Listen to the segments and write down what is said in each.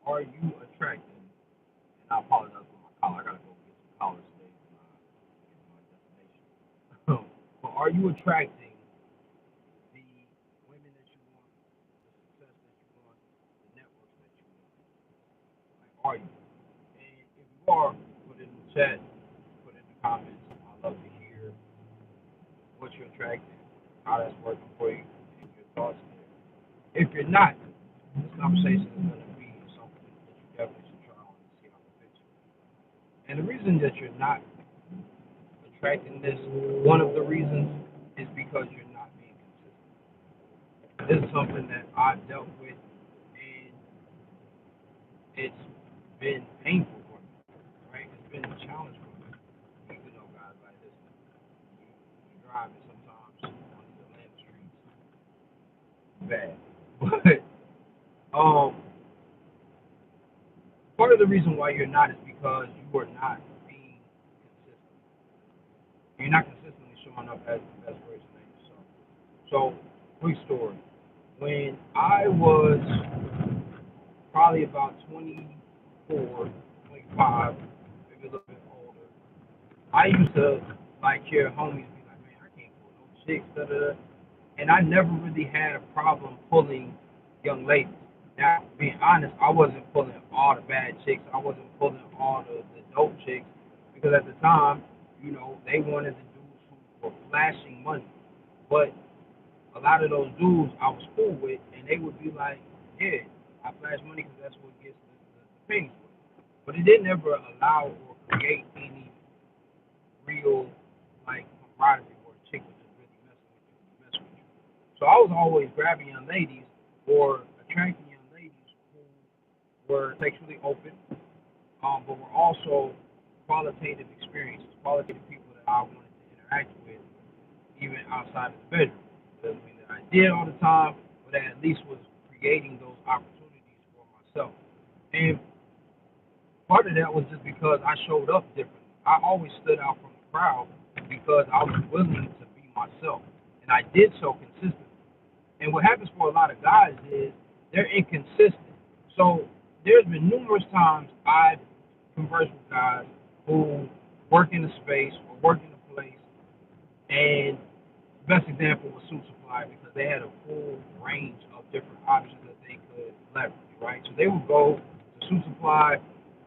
are you attracting? And I apologize for my collar. I gotta go get some collars today when I get to my destination. But are you attracting the women that you want, the success that you want, the networks that you want? Like, are you? And if you are, put it in the chat, put it in the comments. I love to hear what you're attracting, how that's working for you, and your thoughts there. If you're not, this conversation is going to be something that you definitely should try on and see how it fits you. And the reason that you're not attracting this, one of the reasons is because you're not being consistent. This is something that I've dealt with, and it's been painful for me, right? It's been a challenge for me. You know, guys, like this, you driving sometimes on the Atlanta streets, bad. But part of the reason why you're not is because you are not being consistent. You're not consistently showing up as the best version of yourself. So, quick story. When I was probably about 24, 25, maybe a little bit older, I used to like hear homies be like, man, I can't pull no chicks, da da da. And I never really had a problem pulling young ladies. Now, being honest, I wasn't pulling all the bad chicks. I wasn't pulling all the dope chicks because at the time, you know, they wanted the dudes who were flashing money. But a lot of those dudes I was cool with, and they would be like, yeah, I flash money because that's what gets the pennies. But it didn't ever allow or create any real like camaraderie where a chick was just really messing with you. So I was always grabbing young ladies or attracting young ladies who were sexually open, but were also qualitative experiences, qualitative people that I wanted to interact with, even outside of the bedroom. Doesn't mean that I did all the time, but I at least was creating those opportunities for myself. And part of that was just because I showed up differently. I always stood out from the crowd because I was willing to be myself, and I did so consistently. And what happens for a lot of guys is they're inconsistent. So there's been numerous times I've conversed with guys who work in a space or work in a place, and the best example was Suit Supply because they had a full range of different options that they could leverage, right? So they would go to Suit Supply,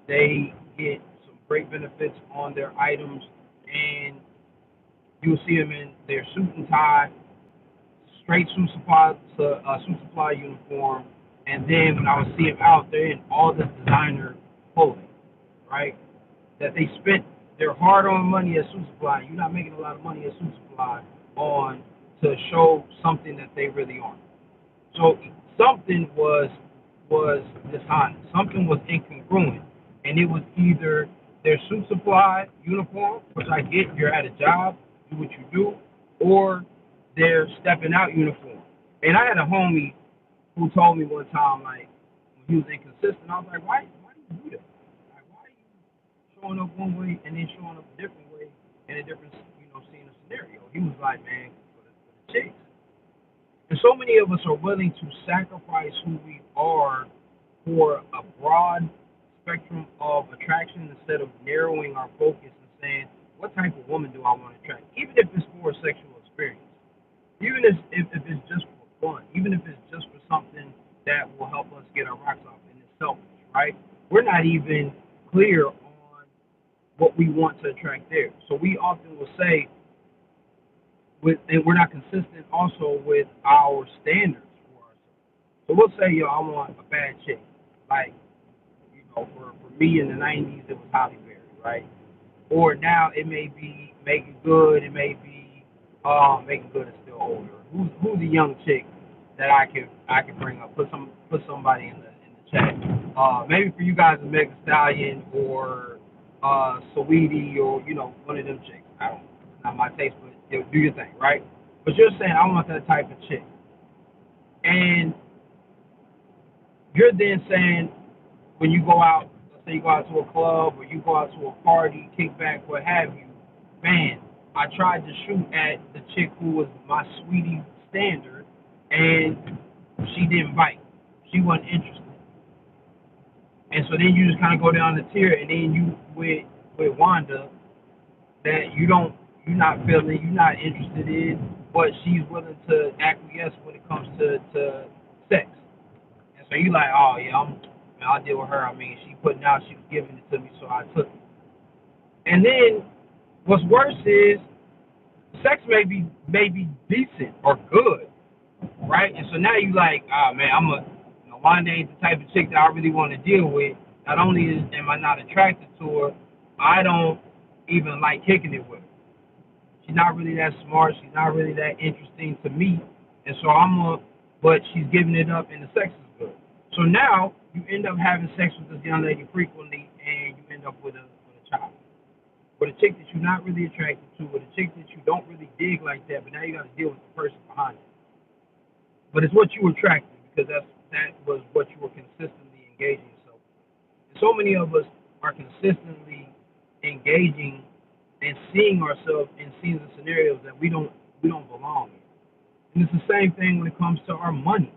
they get some great benefits on their items, and you'll see them in their suit and tie, straight suit supply uniform, and then when I would see them out, they're in all this designer clothing, right? That they spent their hard-earned money at Suit Supply. You're not making a lot of money at Suit Supply on to show something that they really aren't. So something was dishonest. Something was incongruent, and it was either their Suit Supply uniform, which I get, you're at a job, do what you do, or their stepping out uniform. And I had a homie who told me one time, like, when he was inconsistent, I was like, why do you do that? Like, why are you showing up one way and then showing up a different way in a different, scene or scenario? He was like, man, for the chicks. And so many of us are willing to sacrifice who we are for a broad spectrum of attraction instead of narrowing our focus and saying, what type of woman do I want to attract? Even if it's for a sexual experience, even if it's just for fun, even if it's just for something that will help us get our rocks off and it's selfish, right? We're not even clear on what we want to attract there. So we often will say, and we're not consistent also with our standards for ourselves. So we'll say, yo, I want a bad chick. Like, for me in the 90s, it was Holly Berry, right? Or now it may be Megan Good, it may be Megan Good is still older. Who's a young chick that I can bring up? Put somebody in the chat. Maybe for you guys, a Megan Stallion or Saweetie or one of them chicks. I don't know. It's not my taste, but do your thing, right? But you're saying I want that type of chick, and you're then saying when you go out, let's say you go out to a club or you go out to a party, kickback, what have you, man, I tried to shoot at the chick who was my sweetie standard, and she didn't bite. She wasn't interested. And so then you just kind of go down the tier, and then you with Wanda that you're not feeling, you're not interested in, but she's willing to acquiesce when it comes to sex. And so you like, oh yeah, I'll deal with her. I mean, she putting out, she was giving it to me, so I took it. And then what's worse is sex may be decent or good, right? And so now you like, ah man, Wanda ain't the type of chick that I really want to deal with. Not only am I not attracted to her, I don't even like kicking it with her. She's not really that smart. She's not really that interesting to me. And so but she's giving it up and the sex is good. So now you end up having sex with this young lady frequently and you end up with a child. With a chick that you're not really attracted to, with a chick that you don't really dig like that, but now you got to deal with the person behind it. But it's what you were attracted because that was what you were consistently engaging yourself with. And so many of us are consistently engaging and seeing ourselves in scenes and scenarios that we don't belong in. And it's the same thing when it comes to our money.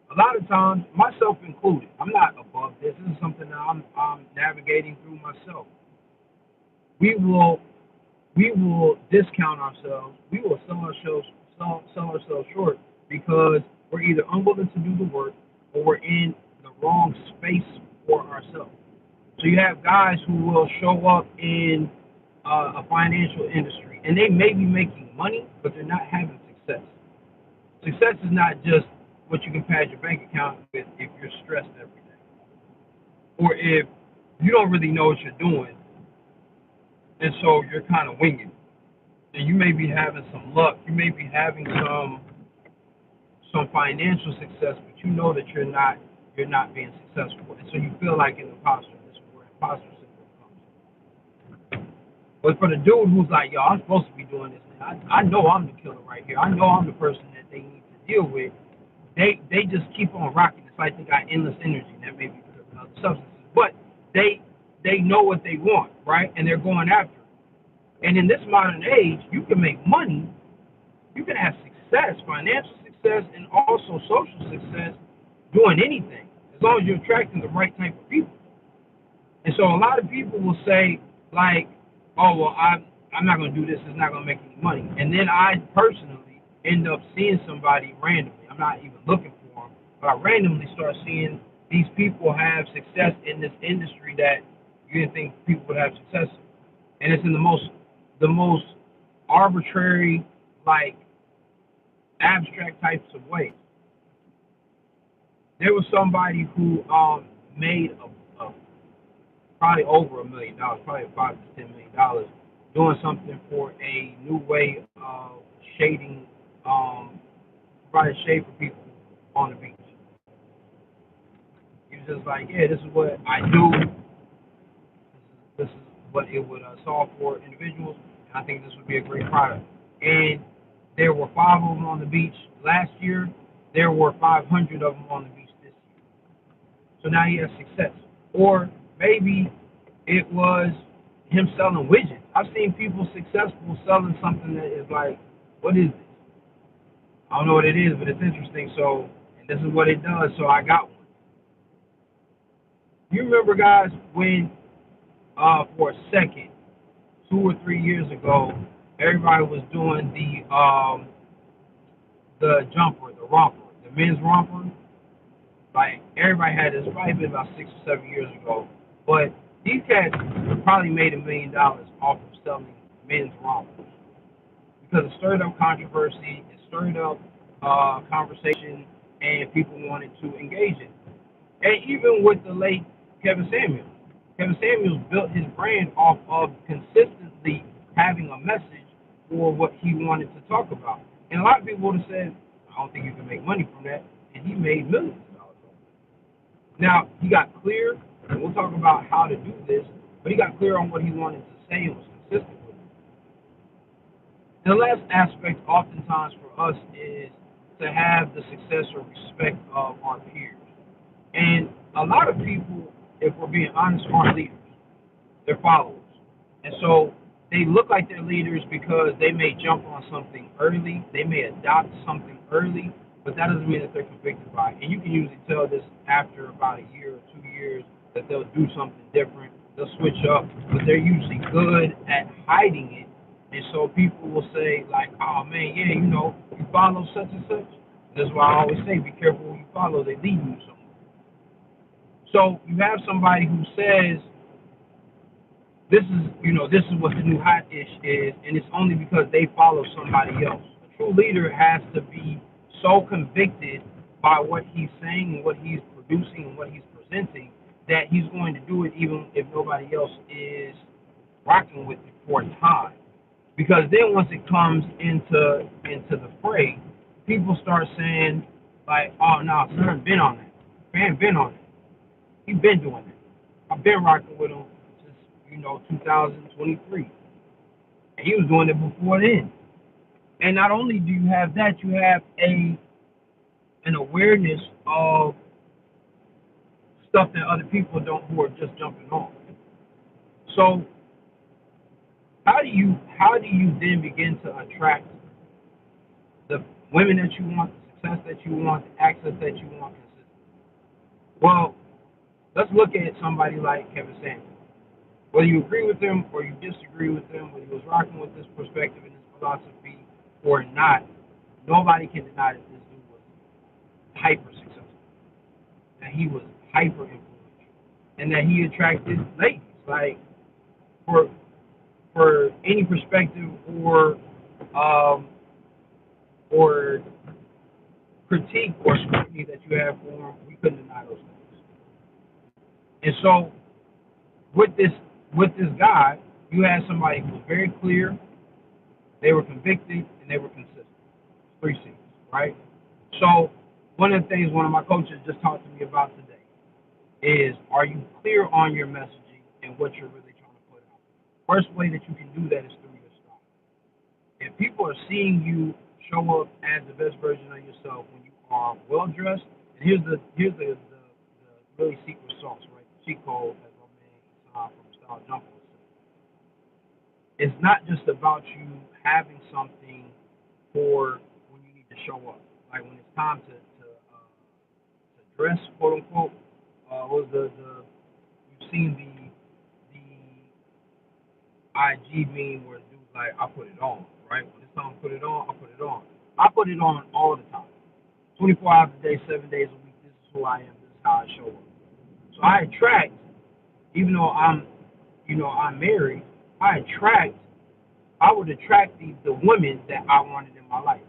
A lot of times, myself included, I'm not above this. This is something that I'm navigating through myself. We will we will discount ourselves. We will sell ourselves short because we're either unwilling to do the work or we're in the wrong space for ourselves. So you have guys who will show up in a financial industry and they may be making money, but they're not having success. Success is not just what you can pad your bank account with if you're stressed every day, or if you don't really know what you're doing, and so you're kind of winging it. And you may be having some luck, you may be having some financial success, but you know that you're not being successful, and so you feel like an imposter. This is where imposter syndrome comes. But for the dude who's like, yo, I'm supposed to be doing this, man. I know I'm the killer right here. I know I'm the person that they need to deal with. They just keep on rocking. It's like they got endless energy. And that may be because of other substances, but they know what they want, right? And they're going after it. And in this modern age, you can make money, you can have success, financial success, and also social success doing anything as long as you're attracting the right type of people. And so a lot of people will say, like, oh, well, I'm not going to do this. It's not going to make any money. And then I personally end up seeing somebody randomly. I'm not even looking for them, but I randomly start seeing these people have success in this industry that you didn't think people would have success in. And it's in the most arbitrary, like, abstract types of ways. There was somebody who made a probably over $1 million, probably $5 to $10 million, doing something for a new way of shading, um, providing shade for people on the beach. He was just like, yeah, this is what I do. This is what it would solve for individuals. And I think this would be a great product. And there were five of them on the beach last year. There were 500 of them on the beach this year. So now he has success. Or maybe it was him selling widgets. I've seen people successful selling something that is like, what is this? I don't know what it is, but it's interesting. So, and this is what it does. So I got one. You remember, guys, when for a second, 2 or 3 years ago, everybody was doing the jumper, the romper, the men's romper. Like everybody had this. Probably been about 6 or 7 years ago, but these cats probably made $1 million off of selling men's rompers because it stirred up controversy, it stirred up conversation, and people wanted to engage in it. And even with the late Kevin Samuels, Kevin Samuels built his brand off of consistently having a message for what he wanted to talk about. And a lot of people would have said, I don't think you can make money from that. And he made millions of dollars. Now, he got clear, and we'll talk about how to do this, but he got clear on what he wanted to say and was consistent with it. And the last aspect, oftentimes, for us is to have the success or respect of our peers. And a lot of people, if we're being honest, aren't leaders. They're followers. And so they look like they're leaders because they may jump on something early, they may adopt something early, but that doesn't mean that they're convicted by it. And you can usually tell this after about a year or 2 years that they'll do something different. They'll switch up, but they're usually good at hiding it. And so people will say, like, oh man, yeah, you follow such and such. That's why I always say, be careful who you follow. They lead you somewhere. So you have somebody who says, this is what the new hot ish is, and it's only because they follow somebody else. A true leader has to be so convicted by what he's saying and what he's producing and what he's presenting that he's going to do it even if nobody else is rocking with it for a time. Because then once it comes into the fray, people start saying like, oh no, son been on that. Fan been on it. He been doing it. I've been rocking with him since 2023, and he was doing it before then. And not only do you have that, you have an awareness of stuff that other people don't, who are just jumping on. So how do you then begin to attract the women that you want, the success that you want, the access that you want consistently? Well, let's look at somebody like Kevin Samuels. Whether you agree with him or you disagree with him, whether he was rocking with this perspective and this philosophy or not, nobody can deny that this dude was hyper successful, that he was hyper influential, and that he attracted ladies. Like for any perspective um, or critique or scrutiny that you have for him, we couldn't deny those things. And so with this with this guy, you had somebody who was very clear, they were convicted, and they were consistent. Three C's, right? So one of the things one of my coaches just talked to me about today is, are you clear on your messaging and what you're really trying to put out? First way that you can do that is through your style. If people are seeing you show up as the best version of yourself when you are well dressed, and here's the really secret sauce, right? The cheat code, as my man from Style Jumper would say. It's not just about you having something for when you need to show up. Like when it's time to dress, quote unquote. Was the you've seen the IG meme where the dude's like, I put it on, right? When it's time to put it on, I put it on. I put it on all the time, 24 hours a day, 7 days a week. This is who I am. This is how I show up. So I attract, even though I'm married, I attract I would attract the women that I wanted in my life,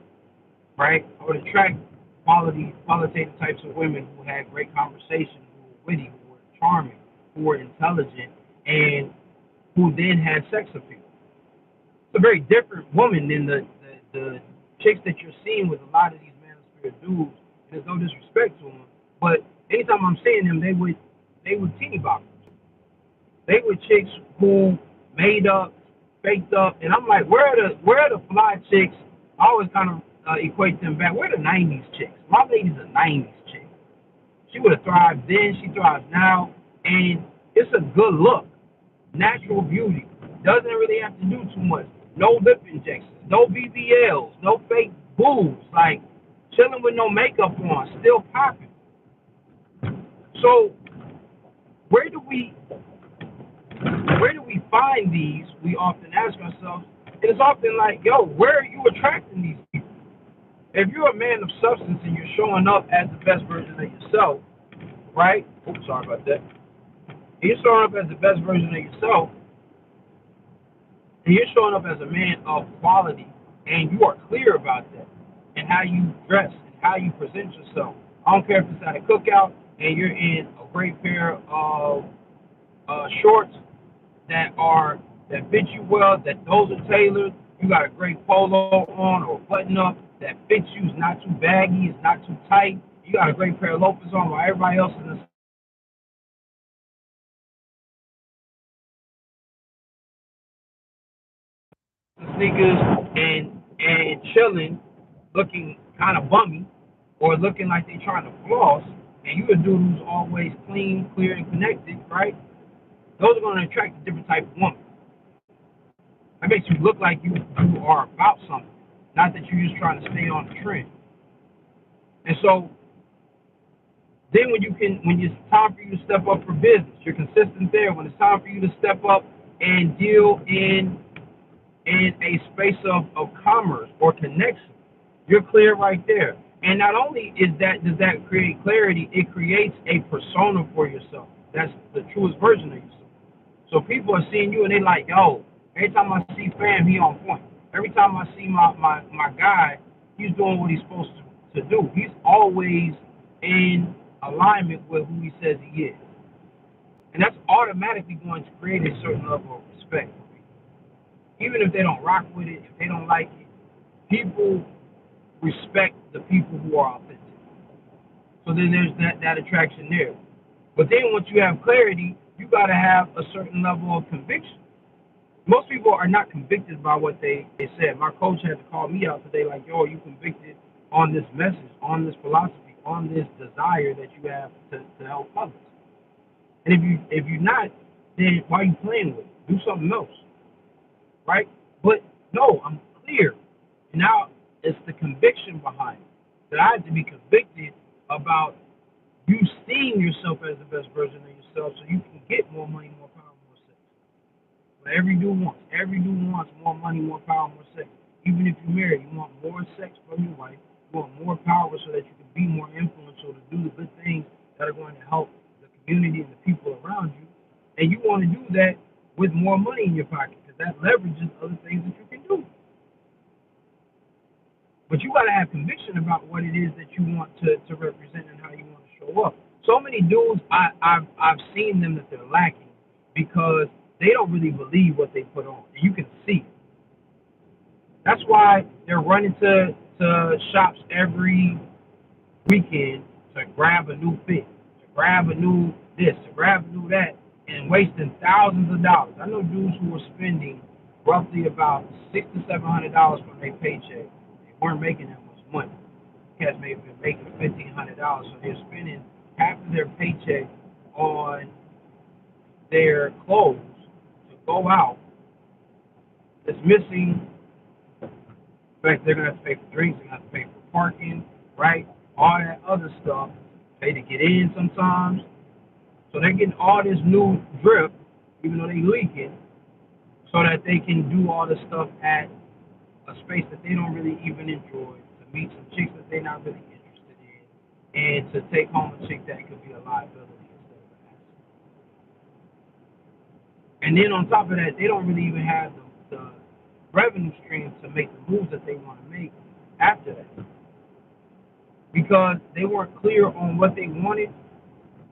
right? I would attract qualitative types of women who had great conversation, who were witty, who were charming, who were intelligent, and who then had sex appeal. It's a very different woman than the chicks that you're seeing with a lot of these manosphere dudes. And there's no disrespect to them, but anytime I'm seeing them, they were teeny boppers. They were chicks who made up, faked up, and I'm like, where are the fly chicks? I always kind of equate them back. Where are the '90s chicks? My lady's a '90s chick. She would have thrived then. She thrives now, and it's a good look, natural beauty. Doesn't really have to do too much. No lip injections, no BBLs, no fake boobs. Like chilling with no makeup on, still popping. So where do we where do we find these? We often ask ourselves, and it's often like, yo, where are you attracting these people? If you're a man of substance and you're showing up as the best version of yourself, right? Oops, sorry about that. You're showing up as the best version of yourself, and you're showing up as a man of quality, and you are clear about that, and how you dress, and how you present yourself. I don't care if it's at a cookout, and you're in a great pair of shorts that fit you well, that those are tailored. You got a great polo on or button up that fits you. It's not too baggy. It's not too tight. You got a great pair of loafers on while everybody else is in the sneakers and chilling, looking kind of bummy or looking like they trying to floss. And you a dude who's always clean, clear, and connected, right? Those are going to attract a different type of woman. That makes you look like you are about something, not that you're just trying to stay on the trend. And so Then when it's time for you to step up for business, you're consistent there. When it's time for you to step up and deal in a space of commerce or connection, you're clear right there. And not only does that create clarity, it creates a persona for yourself. That's the truest version of yourself. So people are seeing you and they like, yo, every time I see fam, he on point. Every time I see my guy, he's doing what he's supposed to do. He's always in alignment with who he says he is. And that's automatically going to create a certain level of respect. Even if they don't rock with it, if they don't like it, people respect the people who are authentic. So then there's that attraction there. But then once you have clarity, you got to have a certain level of conviction. Most people are not convicted by what they said. My coach had to call me out today like, yo, are you convicted on this message, on this philosophy, on this desire that you have to help others? And if you're not, then why are you playing with it? Do something else. Right? But no, I'm clear. Now it's the conviction behind it. That I have to be convicted about you seeing yourself as the best version of yourself so you can get more money, more power, more sex. But every dude wants. Every dude wants more money, more power, more sex. Even if you're married, you want more sex from your wife. You want more power so that you can be more influential to do the good things that are going to help the community and the people around you. And you want to do that with more money in your pocket because that leverages other things that you can do. But you got to have conviction about what it is that you want to represent and how you want to show up. So many dudes, I've seen them that they're lacking because they don't really believe what they put on. And you can see it. That's why they're running to shops every weekend to grab a new fit, to grab a new this, to grab a new that, and wasting thousands of dollars. I know dudes who were spending roughly about $600 to $700 from their paycheck. They weren't making that much money. Cats may have been making $1,500, so they're spending half of their paycheck on their clothes to go out. It's missing. In fact, they're gonna have to pay for drinks. They're gonna have to pay for parking, right? All that other stuff. Pay to get in sometimes. So they're getting all this new drip, even though they leaking, so that they can do all this stuff at a space that they don't really even enjoy, to meet some chicks that they're not really interested in, and to take home a chick that could be a liability instead of an asset. And then on top of that, they don't really even have the revenue stream to make the moves that they want to make after that. Because they weren't clear on what they wanted.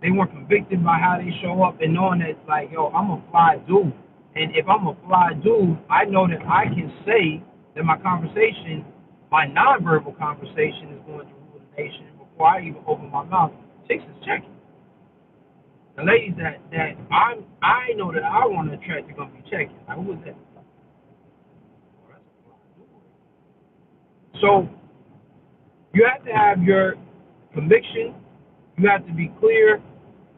They weren't convicted by how they show up and knowing that, like, yo, I'm a fly dude. And if I'm a fly dude, I know that I can say that my conversation, my nonverbal conversation is going to rule the nation before I even open my mouth. Chicks is checking. The ladies that I know that I want to attract are going to be checking. Like, who is that? Oh, that's a fly dude. So you have to have your conviction. You have to be clear,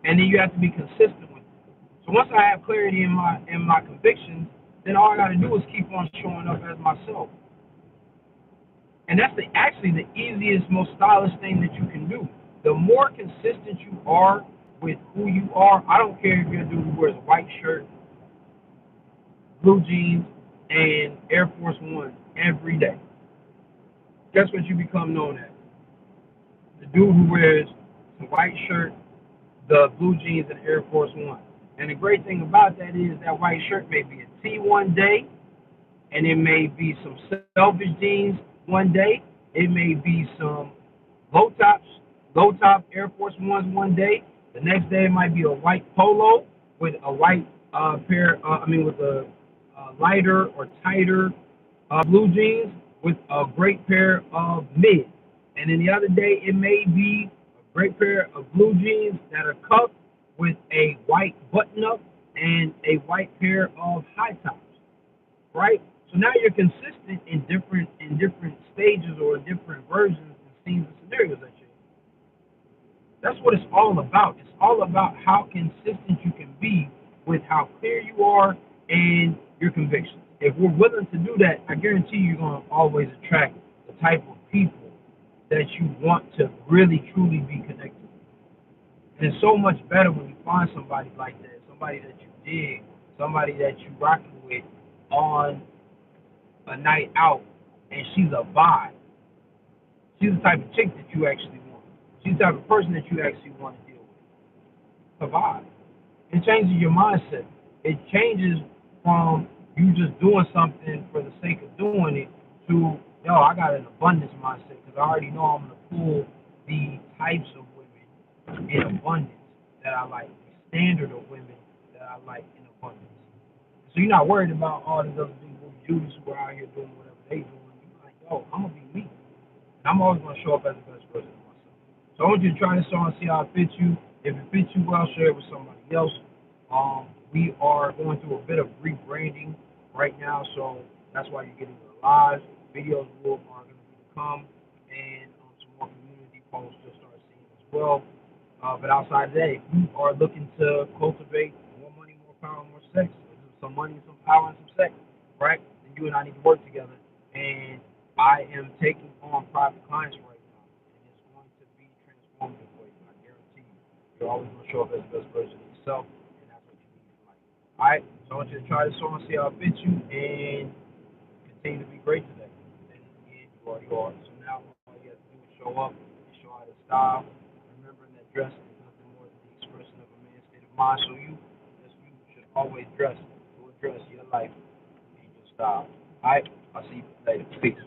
and then you have to be consistent with it. So once I have clarity in my convictions, then all I got to do is keep on showing up as myself. And that's actually the easiest, most stylish thing that you can do. The more consistent you are with who you are, I don't care if you're a dude who wears a white shirt, blue jeans, and Air Force One every day. Guess what you become known as? The dude who wears the white shirt, the blue jeans, and Air Force One. And the great thing about that is that white shirt may be a tee one day, and it may be some selfish jeans one day. It may be some low top Air Force Ones one day. The next day it might be a white polo with a white with a lighter or tighter blue jeans with a great pair of mids. And then the other day it may be a great pair of blue jeans that are cuffed with a white button up and a white pair of high tops, right? So now you're consistent in different stages or different versions and scenes and scenarios that you're in. That's what it's all about. It's all about how consistent you can be with how clear you are and your convictions. If we're willing to do that, I guarantee you're going to always attract the type of people that you want to really truly be connected with. And it's so much better when you find somebody like that, somebody that you dig, somebody that you rocking with on a night out, and she's a vibe. She's the type of chick that you actually want. She's the type of person that you actually want to deal with. A vibe. It changes your mindset. It changes from you just doing something for the sake of doing it to, yo, I got an abundance mindset because I already know I'm going to pull the types of women in abundance that I like, the standard of women that I like in abundance. So you're not worried about all these other people, Jews who are out here doing whatever they doing. You're like, yo, I'm going to be me. And I'm always going to show up as the best version of myself. So I want you to try this on, see how it fits you. If it fits you well, share it with somebody else. We are going through a bit of rebranding right now, so that's why you're getting the live videos are going to be to come, and some more community posts you'll start seeing as well. But outside of that, if you are looking to cultivate more money, more power, more sex, some money, some power, and some sex, right? Then you and I need to work together. And I am taking on private clients right now, and it's going to be transformative for you. I guarantee you. You're always going to show up as the best version of yourself, and that's what you need in life. All right. So I want you to try this on, see how it fits you, and continue to be great today. And again, you are. So now all you have to do is show up and show out of style. Remembering that dress is nothing more than the expression of a man's state of mind. So you, as you should always dress to address your life and your style. All right. I'll see you later. Peace.